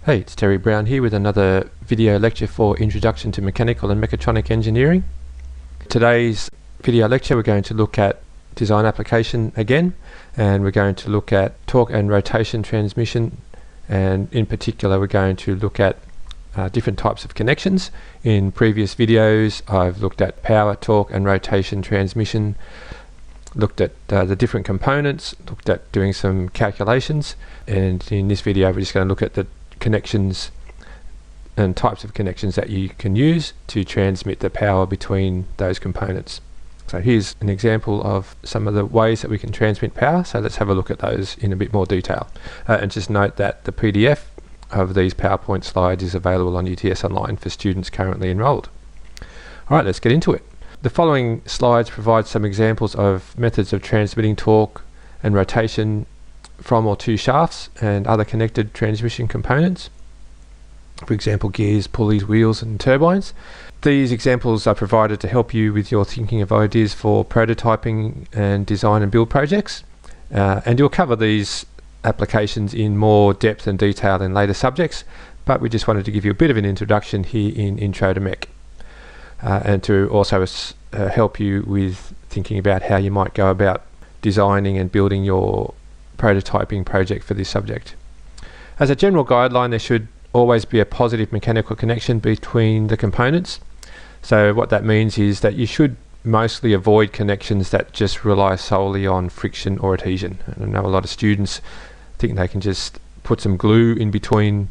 Hey, it's Terry Brown here with another video lecture for Introduction to Mechanical and Mechatronic Engineering. Today's video lecture we're going to look at design application again, and we're going to look at torque and rotation transmission, and in particular we're going to look at different types of connections. In previous videos I've looked at power, torque and rotation transmission, looked at the different components, looked at doing some calculations, and in this video we're just going to look at the connections and types of connections that you can use to transmit the power between those components. So here's an example of some of the ways that we can transmit power, so let's have a look at those in a bit more detail. And just note that the PDF of these PowerPoint slides is available on UTS Online for students currently enrolled. Alright, let's get into it. The following slides provide some examples of methods of transmitting torque and rotation from or to shafts and other connected transmission components, for example gears, pulleys, wheels and turbines. These examples are provided to help you with your thinking of ideas for prototyping and design and build projects, and you'll cover these applications in more depth and detail in later subjects, but we just wanted to give you a bit of an introduction here in Intro to Mech, and to also help you with thinking about how you might go about designing and building your prototyping project for this subject. As a general guideline, there should always be a positive mechanical connection between the components. So what that means is that you should mostly avoid connections that just rely solely on friction or adhesion. And I know a lot of students think they can just put some glue in between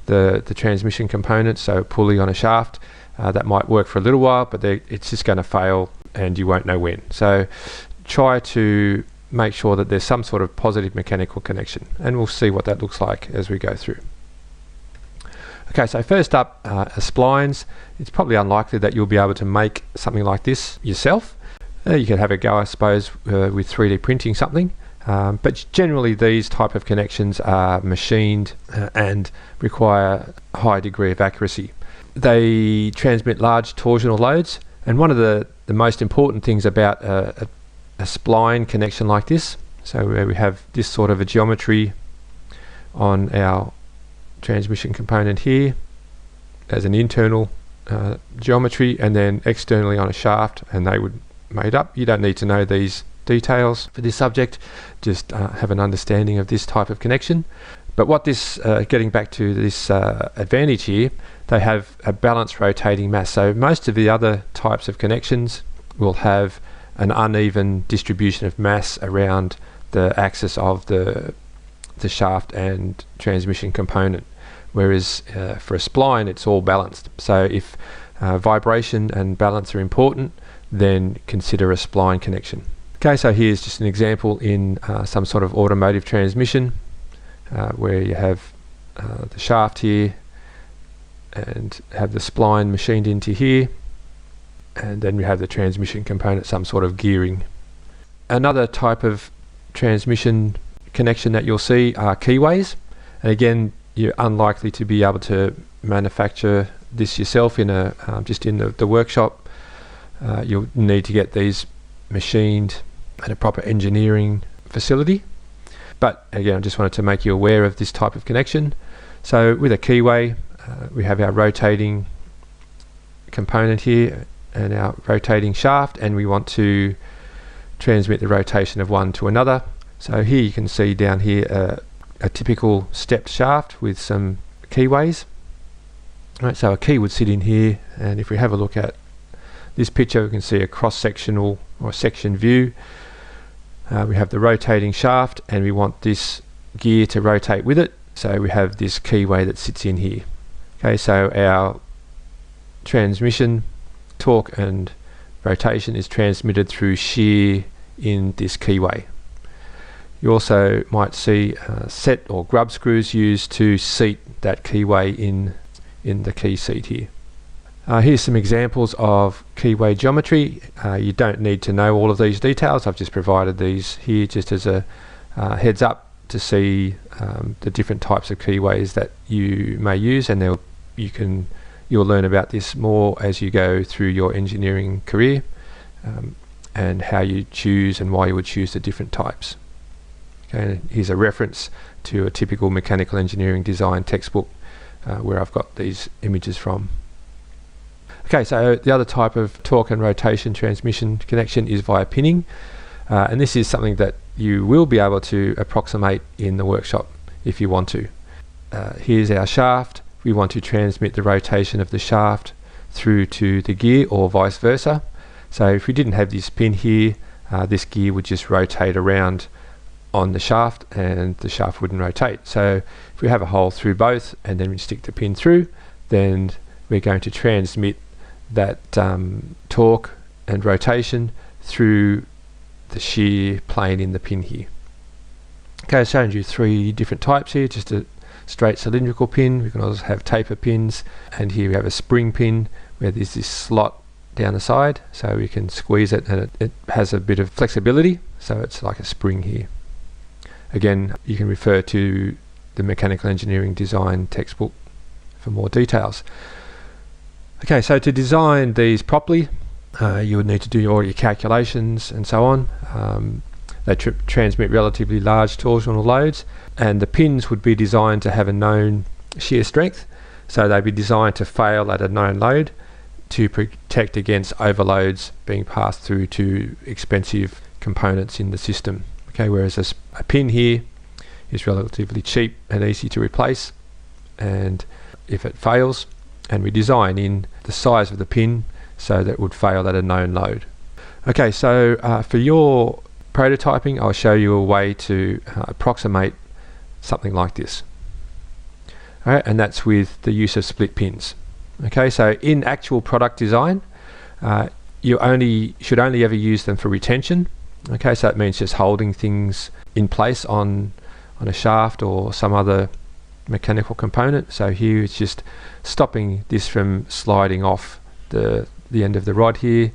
the transmission components, so a pulley on a shaft. That might work for a little while, but it's just going to fail and you won't know when. So try to make sure that there's some sort of positive mechanical connection, and we'll see what that looks like as we go through. Okay, so first up are splines. It's probably unlikely that you'll be able to make something like this yourself. You can have a go, I suppose, with 3D printing something, but generally these type of connections are machined and require a high degree of accuracy. They transmit large torsional loads, and one of the most important things about a spline connection like this, so where we have this sort of a geometry on our transmission component here as an internal geometry, and then externally on a shaft, and they would made up. You don't need to know these details for this subject, just have an understanding of this type of connection. But what this, getting back to this advantage here, they have a balanced rotating mass. So most of the other types of connections will have an uneven distribution of mass around the axis of the shaft and transmission component, whereas for a spline it's all balanced. So if vibration and balance are important, then consider a spline connection. Okay, so here's just an example in some sort of automotive transmission, where you have the shaft here and have the spline machined into here, and then we have the transmission component, some sort of gearing. Another type of transmission connection that you'll see are keyways, and again you're unlikely to be able to manufacture this yourself in a just in the workshop. You'll need to get these machined at a proper engineering facility, but again I just wanted to make you aware of this type of connection. So with a keyway, we have our rotating component here and our rotating shaft, and we want to transmit the rotation of one to another. So here you can see down here a typical stepped shaft with some keyways. Right, so a key would sit in here, and if we have a look at this picture we can see a cross-sectional or section view. We have the rotating shaft and we want this gear to rotate with it, so we have this keyway that sits in here. Okay, so our transmission, torque and rotation is transmitted through shear in this keyway. You also might see set or grub screws used to seat that keyway in the key seat here. Here's some examples of keyway geometry. You don't need to know all of these details. I've just provided these here just as a heads up to see the different types of keyways that you may use, and you'll learn about this more as you go through your engineering career, and how you choose and why you would choose the different types. Okay, here's a reference to a typical mechanical engineering design textbook where I've got these images from. Okay, so the other type of torque and rotation transmission connection is via pinning, and this is something that you will be able to approximate in the workshop if you want to. Here's our shaft. We want to transmit the rotation of the shaft through to the gear or vice versa. So if we didn't have this pin here, this gear would just rotate around on the shaft and the shaft wouldn't rotate. So if we have a hole through both and then we stick the pin through, then we're going to transmit that torque and rotation through the shear plane in the pin here. Okay, I've shown you 3 different types here, just a straight cylindrical pin. We can also have taper pins, and here we have a spring pin where there's this slot down the side, so we can squeeze it and it has a bit of flexibility, so it's like a spring here. Again, you can refer to the mechanical engineering design textbook for more details. Okay, so to design these properly, you would need to do all your calculations and so on. They transmit relatively large torsional loads, and the pins would be designed to have a known shear strength, so they'd be designed to fail at a known load to protect against overloads being passed through to expensive components in the system. Okay, whereas a pin here is relatively cheap and easy to replace, and if it fails, and we design in the size of the pin so that it would fail at a known load. Okay, so for your prototyping, I'll show you a way to approximate something like this. All right, and that's with the use of split pins. Okay, so in actual product design, you should only ever use them for retention. Okay, so that means just holding things in place on a shaft or some other mechanical component. So here it's just stopping this from sliding off the end of the rod here.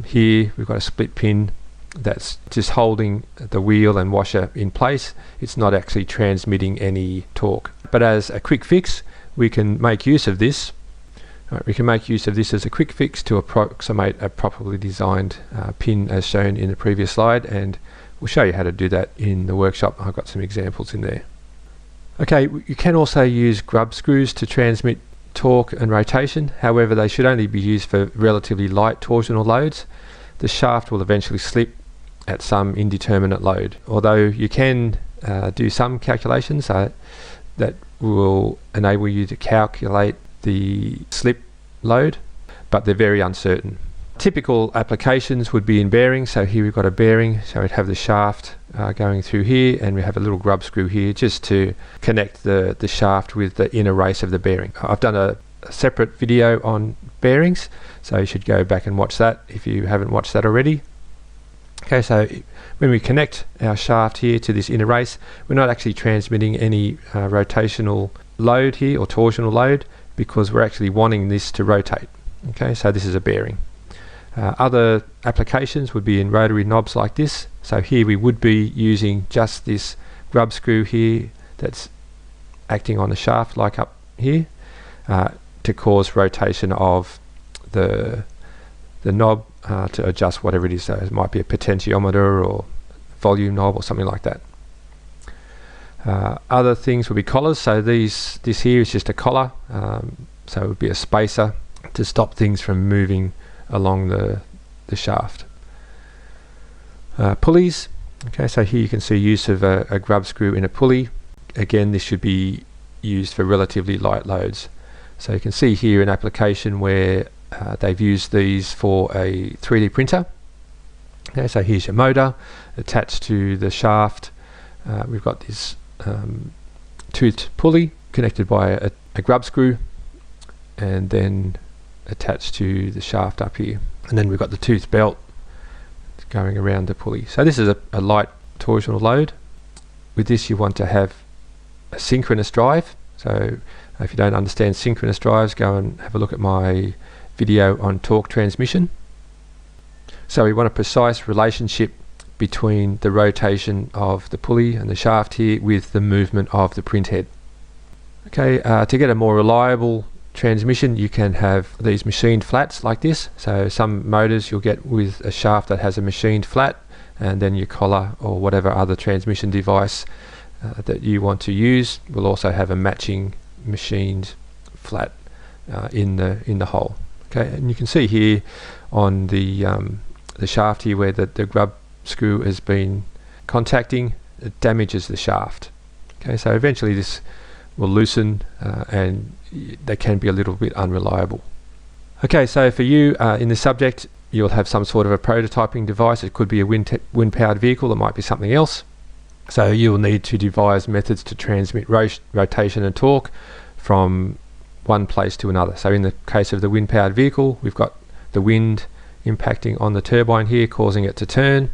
Here we've got a split pin that's just holding the wheel and washer in place. It's not actually transmitting any torque. But as a quick fix, we can make use of this. We can make use of this as a quick fix to approximate a properly designed pin as shown in the previous slide, and we'll show you how to do that in the workshop. I've got some examples in there. Okay, you can also use grub screws to transmit torque and rotation. However, they should only be used for relatively light torsional loads. The shaft will eventually slip at some indeterminate load, although you can do some calculations that will enable you to calculate the slip load, but they're very uncertain. Typical applications would be in bearings. So here we've got a bearing, so we'd have the shaft going through here, and we have a little grub screw here just to connect the shaft with the inner race of the bearing. I've done a separate video on bearings, so you should go back and watch that if you haven't watched that already. Okay, so when we connect our shaft here to this inner race, we're not actually transmitting any rotational load here or torsional load, because we're actually wanting this to rotate. Okay, so this is a bearing. Other applications would be in rotary knobs like this. So here we would be using just this grub screw here that's acting on the shaft like up here to cause rotation of the knob to adjust whatever it is. So it might be a potentiometer or volume knob or something like that. Other things would be collars. So this here is just a collar, so it would be a spacer to stop things from moving along the shaft. Pulleys. Okay, so here you can see use of a grub screw in a pulley. Again, this should be used for relatively light loads. So you can see here an application where they've used these for a 3D printer. Okay, so here's your motor attached to the shaft. We've got this toothed pulley connected by a grub screw and then attached to the shaft up here, and then we've got the toothed belt going around the pulley. So this is a light torsional load. With this you want to have a synchronous drive. So if you don't understand synchronous drives, go and have a look at my video on torque transmission. So we want a precise relationship between the rotation of the pulley and the shaft here with the movement of the print head. Okay, to get a more reliable transmission, you can have these machined flats like this. So some motors you'll get with a shaft that has a machined flat, and then your collar or whatever other transmission device that you want to use will also have a matching machined flat in the hole. Okay, and you can see here on the shaft here where the grub screw has been contacting, it damages the shaft. Okay, so eventually this will loosen and they can be a little bit unreliable. Okay, so for you in this subject, you'll have some sort of a prototyping device. It could be a wind-powered vehicle, it might be something else. So you'll need to devise methods to transmit rotation and torque from one place to another. So in the case of the wind-powered vehicle, we've got the wind impacting on the turbine here, causing it to turn.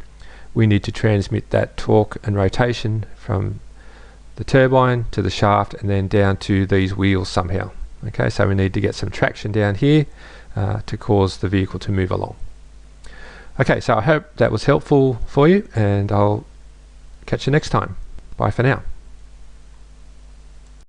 We need to transmit that torque and rotation from the turbine to the shaft and then down to these wheels somehow. Okay, so we need to get some traction down here to cause the vehicle to move along. Okay, so I hope that was helpful for you, and I'll catch you next time. Bye for now.